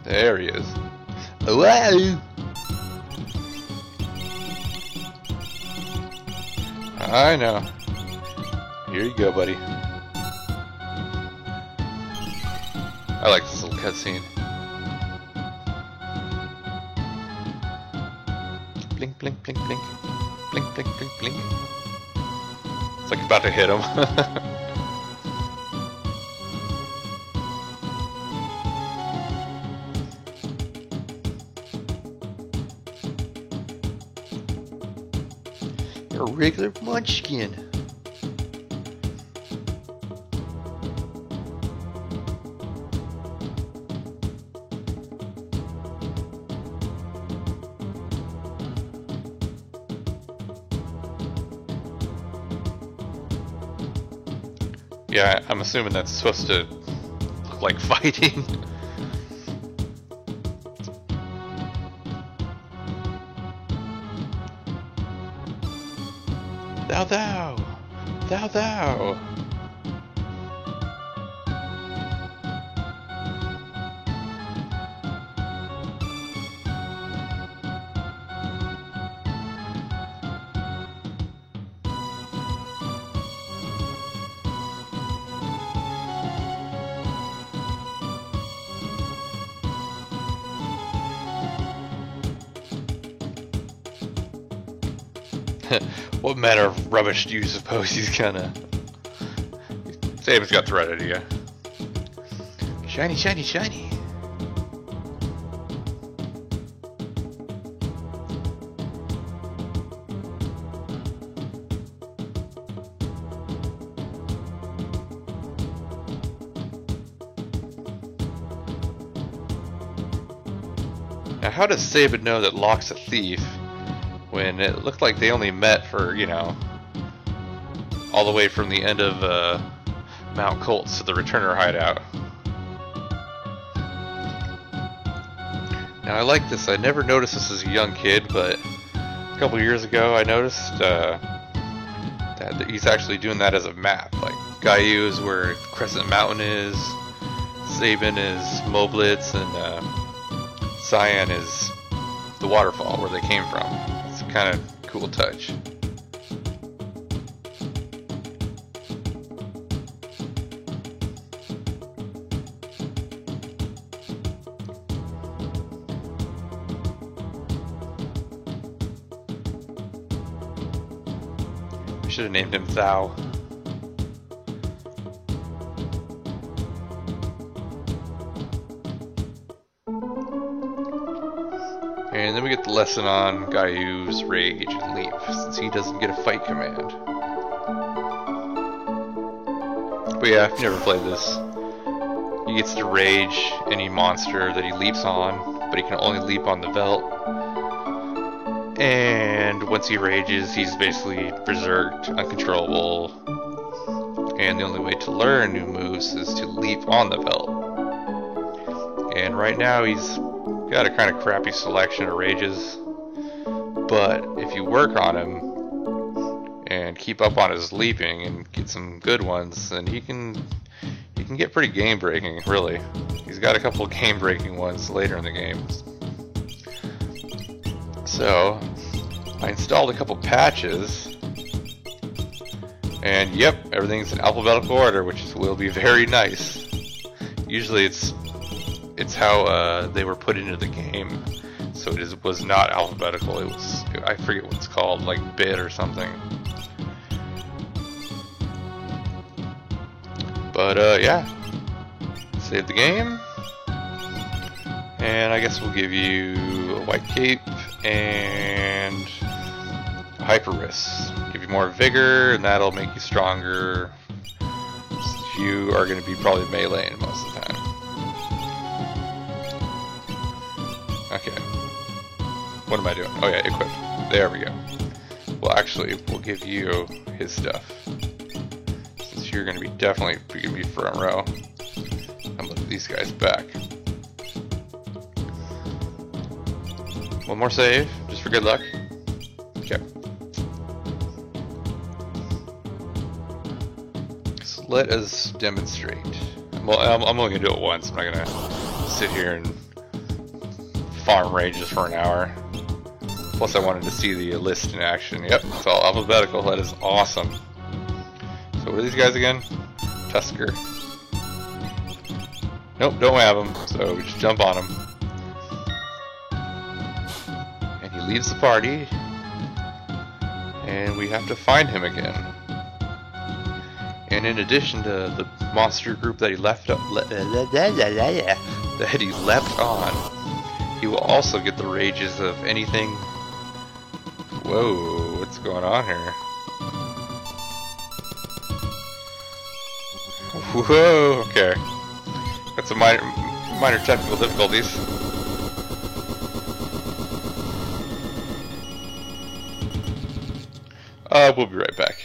There he is. Hello! I know. Here you go, buddy. I like this little cutscene. Blink, blink, blink, blink. Blink, blink, blink, blink. It's like about to hit him. You're a regular munchkin. Yeah, I'm assuming that's supposed to look like fighting. Thou, thou! Thou, thou! What manner of rubbish do you suppose he's gonna... Saban's got the right idea. Shiny, shiny, shiny. Now how does Saban know that Locke's a thief when it looked like they only met for, you know, all the way from the end of Mount Colts to the Returner hideout? Now I like this. I never noticed this as a young kid, but a couple years ago I noticed that he's actually doing that as a map. Like Gaiu is where Crescent Mountain is, Saban is Moblitz, and Cyan is the waterfall where they came from. It's a kind of cool touch. I should have named him Thou. And then we get the lesson on Gaiu's Rage and Leap, since he doesn't get a fight command. But yeah, I've never played this. He gets to rage any monster that he leaps on, but he can only leap on the Velt. And once he rages, he's basically berserked, uncontrollable. And the only way to learn new moves is to leap on the Velt. And right now he's got a kind of crappy selection of rages, but if you work on him and keep up on his leaping and get some good ones, then he can get pretty game breaking. Really, he's got a couple of game breaking ones later in the game. So I installed a couple patches, and yep, everything's in alphabetical order, which will be very nice. Usually it's how they were put into the game, so it was not alphabetical. It was, I forget what it's called, like bit or something. But yeah, save the game, and I guess we'll give you a white cape and a hyper wrist. Give you more vigor, and that'll make you stronger. You are going to be probably meleeing most of the time. Okay. What am I doing? Oh yeah, equip. There we go. Well, actually, we'll give you his stuff, since you're going to be definitely going to be front row. And look at these guys back. One more save, just for good luck. Okay. So let us demonstrate. Well, I'm only going to do it once. I'm not going to sit here and farm rages for an hour. Plus I wanted to see the list in action. Yep, it's all alphabetical. That is awesome. So what are these guys again? Tusker. Nope, don't have them. So we just jump on him. And he leaves the party. And we have to find him again. And in addition to the monster group that he left on, he will also get the rages of anything. Whoa, what's going on here? Whoa, okay. Got some minor technical difficulties. We'll be right back.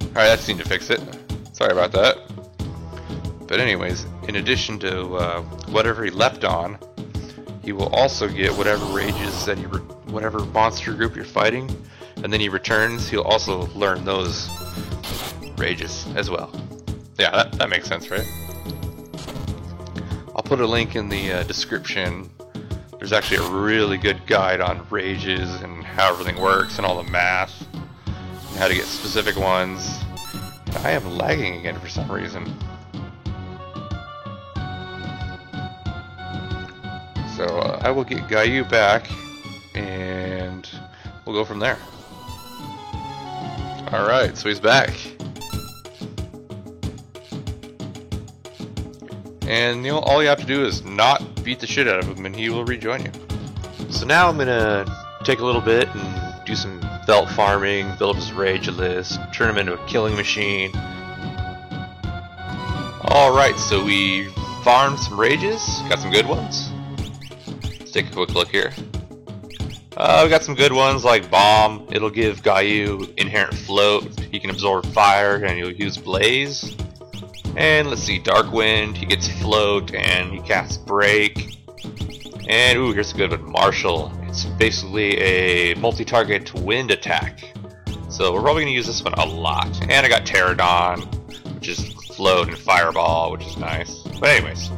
Alright, that seemed to fix it. Sorry about that. But anyways, in addition to whatever he leapt on, he will also get whatever rages that whatever monster group you're fighting, and then he returns, he'll also learn those rages as well. Yeah, that makes sense, right? I'll put a link in the description. There's actually a really good guide on rages and how everything works and all the math and how to get specific ones. And I am lagging again for some reason. So I will get Gayu back and we'll go from there. Alright, so he's back. And all you have to do is not beat the shit out of him and he will rejoin you. So now I'm gonna take a little bit and do some belt farming, build up his rage list, turn him into a killing machine. Alright, so we farmed some rages, got some good ones. Let's take a quick look here. We got some good ones like Bomb. It'll give Gayu inherent float. He can absorb fire and he'll use Blaze. And let's see, Dark Wind, he gets float and he casts Break. And ooh, here's a good one, Marshall. It's basically a multi-target wind attack. So we're probably gonna use this one a lot. And I got Pterodon, which is float and fireball, which is nice. But anyways,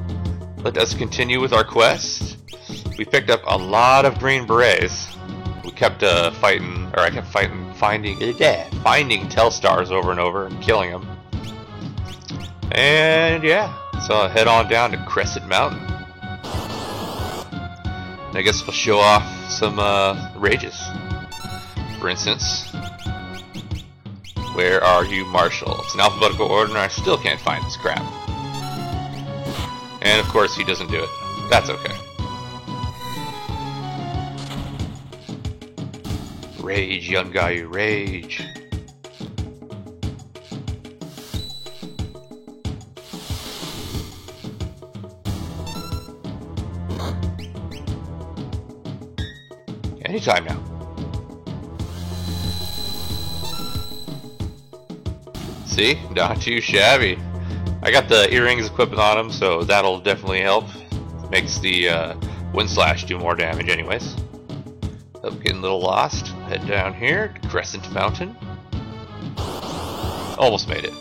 let us continue with our quest. We picked up a lot of green berets. We kept I kept finding Telstars over and over and killing them. And yeah, so I'll head on down to Crescent Mountain. And I guess we'll show off some rages. For instance, where are you, Marshall? It's in alphabetical order and I still can't find this crap. And of course he doesn't do it. That's okay. Rage, young Gayu, rage. Anytime now. See? Not too shabby. I got the earrings equipped on him, so that'll definitely help. Makes the wind slash do more damage anyways. I'm getting a little lost. Head down here to Crescent Mountain. Almost made it.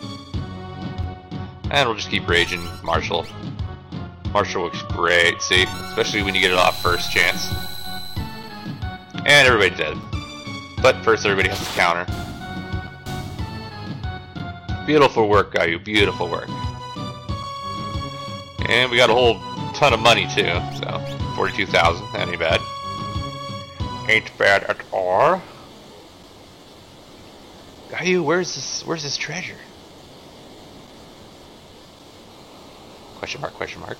And we'll just keep raging Marshall. Marshall works great, see? Especially when you get it off first chance. And everybody's dead. But first everybody has to counter. Beautiful work, Gayu. Beautiful work. And we got a whole ton of money too. So 42,000. That ain't bad. Ain't bad at all. Gayu, where's this treasure? Question mark, question mark.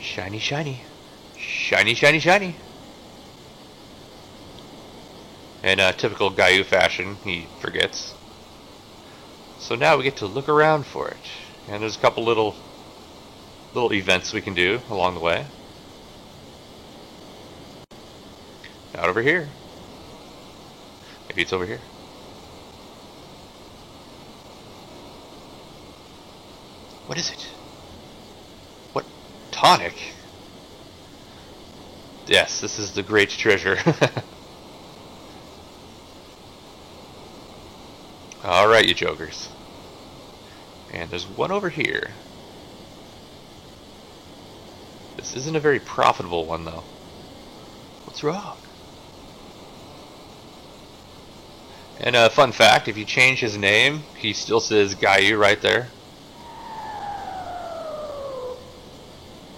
Shiny, shiny. Shiny, shiny, shiny. In typical Gayu fashion, he forgets. So now we get to look around for it. And there's a couple little events we can do along the way. Not over here. Maybe it's over here. What is it? What? Tonic? Yes, this is the great treasure. Alright, you jokers. And there's one over here. This isn't a very profitable one, though. What's wrong? And a fun fact, if you change his name, he still says Gayu right there.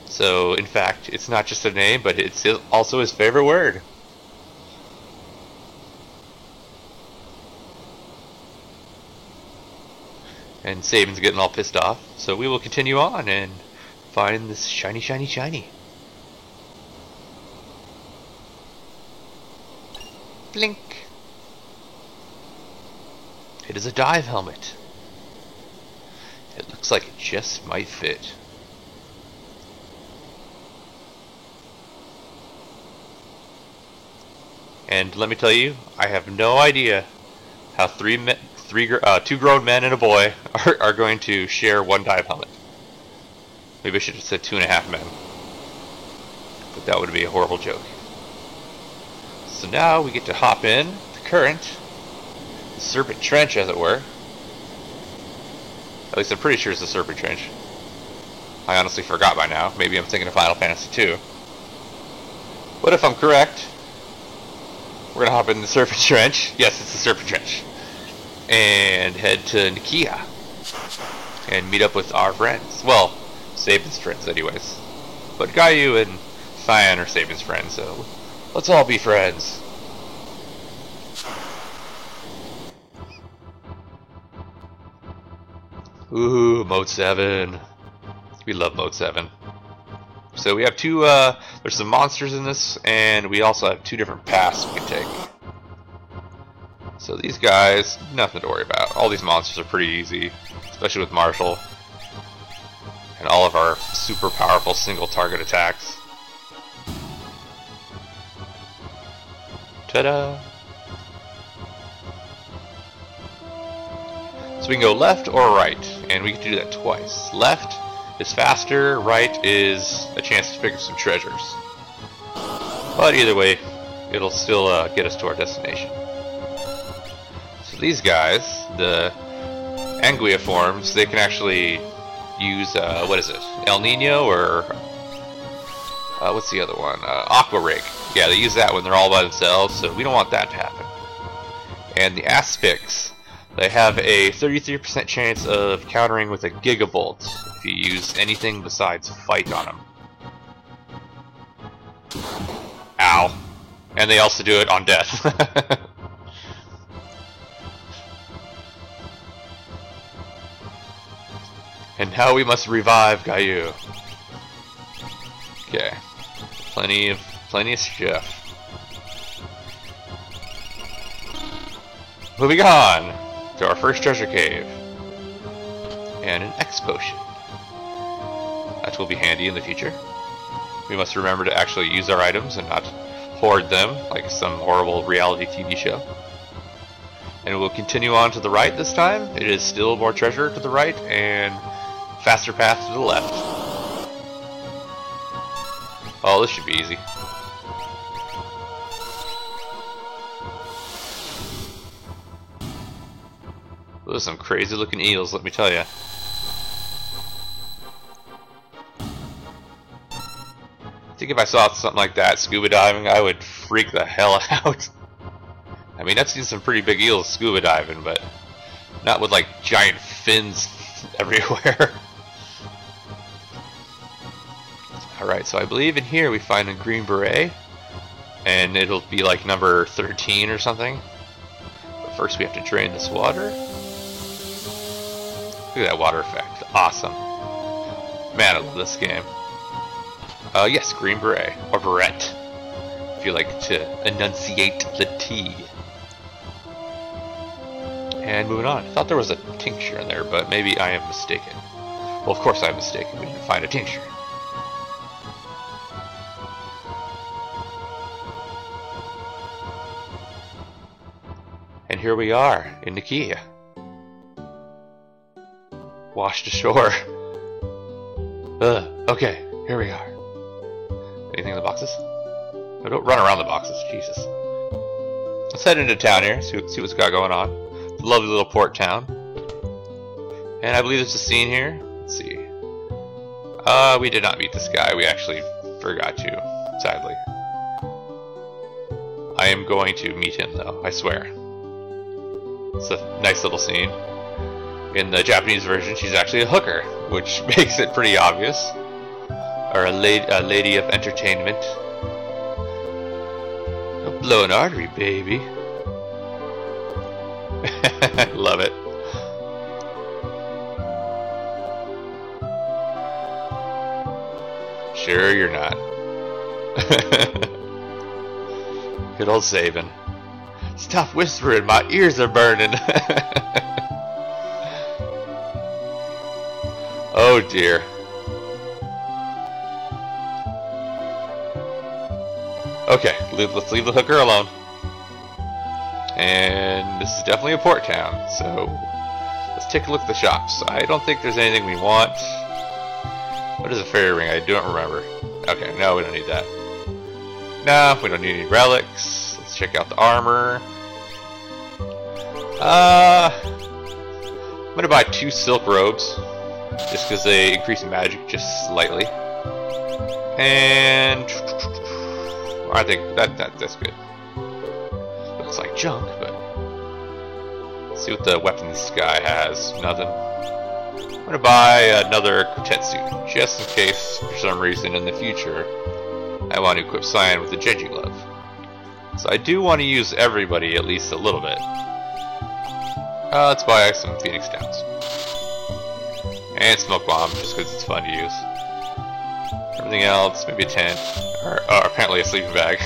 So, in fact, it's not just a name, but it's also his favorite word. And Sabin's getting all pissed off, so we will continue on and find this shiny, shiny, shiny. Blink. It is a dive helmet. It looks like it just might fit. And let me tell you, I have no idea how two grown men and a boy are going to share one dive helmet. Maybe I should have said 2.5 men. But that would be a horrible joke. So now we get to hop in the current, the Serpent Trench, as it were. At least I'm pretty sure it's the Serpent Trench. I honestly forgot by now. Maybe I'm thinking of Final Fantasy II. But if I'm correct, we're gonna hop in the Serpent Trench. Yes, it's the Serpent Trench. And head to Nikia. And meet up with our friends. Well, Sabin's friends anyways. But Gayu and Cyan are Sabin's friends, so let's all be friends. Ooh, Mode 7. We love Mode 7. So we have two, there's some monsters in this, and we also have 2 different paths we can take. So these guys, nothing to worry about. All these monsters are pretty easy, especially with Marshall. And all of our super powerful single target attacks. Ta-da! So we can go left or right, and we can do that twice. Left is faster, right is a chance to pick up some treasures. But either way, it'll still get us to our destination. So these guys, the Anguilla forms, they can actually use, what is it? El Nino or, what's the other one? Aqua Rig. Yeah, they use that when they're all by themselves, so we don't want that to happen. And the Aspics, they have a 33% chance of countering with a Gigabolt if you use anything besides Fight on them. Ow. And they also do it on death. And now we must revive Gayu. Okay. Plenty of stuff. Moving on to our first treasure cave. And an X potion. That will be handy in the future. We must remember to actually use our items and not hoard them like some horrible reality TV show. And we'll continue on to the right this time. It is still more treasure to the right and faster path to the left. Oh, this should be easy. Those are some crazy looking eels, let me tell you. I think if I saw something like that scuba diving, I would freak the hell out. I mean, I've seen some pretty big eels scuba diving, but not with like giant fins everywhere. Alright, so I believe in here we find a green beret, and it'll be like number 13 or something. But first we have to drain this water. Look at that water effect. Awesome. Man, I love this game. Yes, green beret, or beret, if you like to enunciate the T. And moving on. I thought there was a tincture in there, but maybe I am mistaken. Well, of course I'm mistaken. We didn't find a tincture. And here we are in Nikia. Washed ashore. Okay, here we are. Anything in the boxes? Oh, don't run around the boxes, Jesus. Let's head into town here, see what's got going on. lovely little port town. And I believe there's a scene here. Let's see. We did not meet this guy. We actually forgot to, sadly. I am going to meet him though, I swear. It's a nice little scene. In the Japanese version, she's actually a hooker, which makes it pretty obvious. Or a lady of entertainment. Don't blow an artery, baby. Love it. Sure you're not. Good old Sabin. Stop whispering, my ears are burning. Oh dear. Okay, let's leave the hooker alone. And this is definitely a port town, so let's take a look at the shops. I don't think there's anything we want. What is a fairy ring? I don't remember. Okay, no, we don't need that. No, we don't need any relics. Let's check out the armor. I'm gonna buy 2 silk robes, just because they increase magic just slightly. And I think that's good. Looks like junk, but let's see what the weapons this guy has. Nothing. I'm gonna buy another quartet suit, just in case for some reason in the future I want to equip Cyan with the Genji glove. So I do want to use everybody at least a little bit. Let's buy some Phoenix Downs. And Smoke Bomb, just because it's fun to use. Everything else, maybe a tent, or apparently a sleeping bag.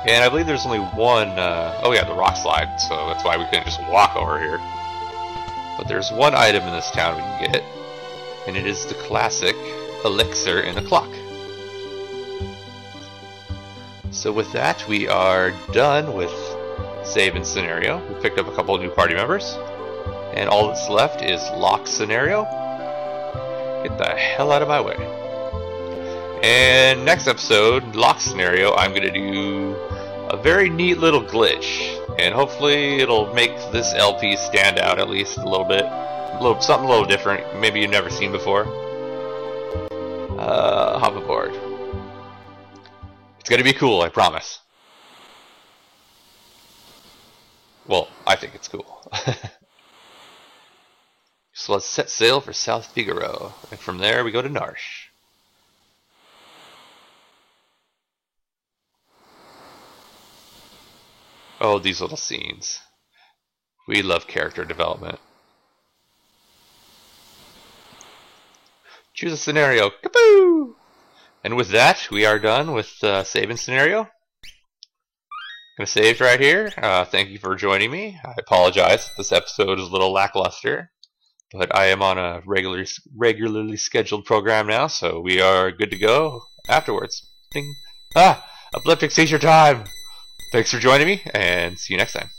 And I believe there's only one, oh yeah, the rock slide, so that's why we couldn't just walk over here. But there's one item in this town we can get, and it is the classic elixir in a clock. So with that, we are done with save and scenario. We picked up a couple of new party members, and all that's left is lock scenario. Get the hell out of my way. And next episode, lock scenario, I'm going to do a very neat little glitch, and hopefully it'll make this LP stand out at least a little bit. Something a little different, maybe you've never seen before. Hop aboard. It's going to be cool, I promise. Well, I think it's cool. So let's set sail for South Figaro, and from there we go to Narsh. Oh, these little scenes. We love character development. Choose a scenario. Kapoo! And with that, we are done with saving scenario. I'm going to save right here. Thank you for joining me. I apologize if this episode is a little lackluster, but I am on a regularly scheduled program now, so we are good to go afterwards. Ding. Epileptic seizure time! Thanks for joining me, and see you next time.